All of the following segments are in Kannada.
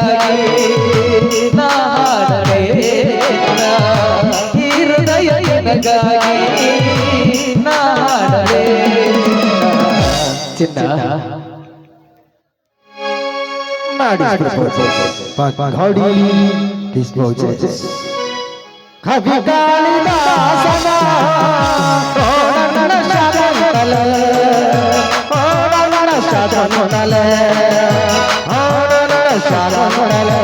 ನಿನಗಾಗಿ ನಾ ಹಾಡಲೇ ಈ ಹೃದಯ ನಿನಗಾಗಿ ನಾ ಹಾಡಲೇ ಚಿನ್ನ घड़ी disposes ಕವಿ ಕಾಳಿದಾಸನ ಓಡನ ಶಾಸನಲೆ ಓಡನ ಶಾಸನಲೆ ಓಡನ ಶಾಸನಲೆ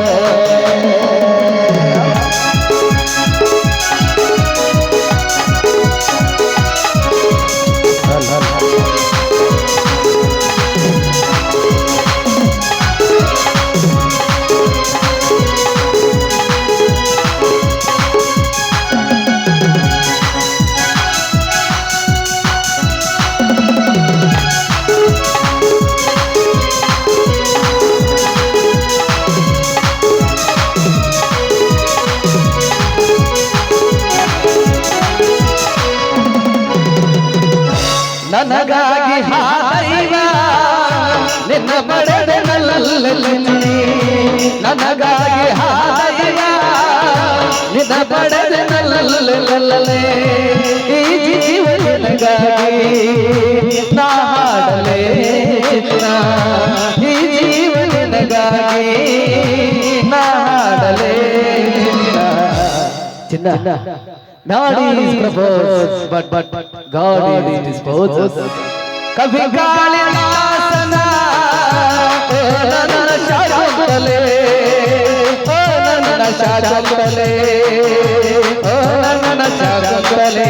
ನನಗಾಗಿ ಹಾದೈವ ನಿನ್ನ ಬಡದೆ ನಲ್ಲಲ್ಲಿ ನನಗಾಗಿ ಹಾದೈವ ನಿನ್ನ ಬಡದೆ ನಲ್ಲಲ್ಲೇ ಈ ಜೀವ ನಿನಗಾಗಿ ನಾ ಹಾಡಲೇ ಈ ಜೀವ ನಿನಗಾಗಿ ನಾ ಹಾಡಲೇ ಚಿನ್ನ Nobody is proposed, but God is disposed. Kabhi Kalinasana, oh nana shadale, oh nana shadale, oh nana shadale.